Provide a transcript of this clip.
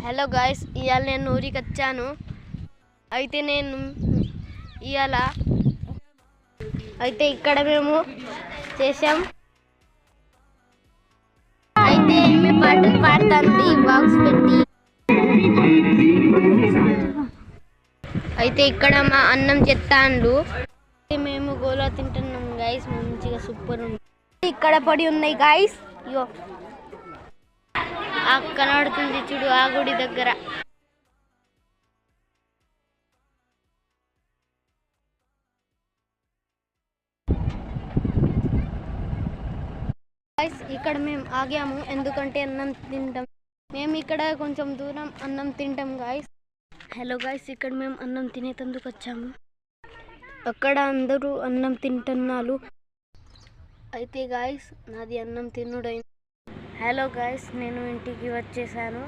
Hello guys, ఇవాళ నేను ఊరికి వచ్చాను. అయితే ఇక్కడ మేము చేసాం. అయితే మేము పాటలు పాడుతుంది బాక్స్ పెట్టి. అయితే ఇక్కడ మా అన్నం చెత్తాండు. మేము గోలా తింటున్నాం గాయస్, మంచిగా సూపర్ ఉంది. ఇక్కడ పొడి ఉన్నాయి గాయస్, ఇగో కనబడుతుంది చూడు ఆ గుడి దగ్గర. ఇక్కడ మేము ఆగాము ఎందుకంటే అన్నం తింటాం. మేము ఇక్కడ కొంచెం దూరం అన్నం తింటాం గాయస్. హలో గాయస్, ఇక్కడ మేము అన్నం తినేందుకు వచ్చాము. అక్కడ అందరూ అన్నం తింటున్నారు. అయితే గాయస్ నాది అన్నం తినుడైంది. హలో గాయస్, నేను ఇంటికి వచ్చేసాను.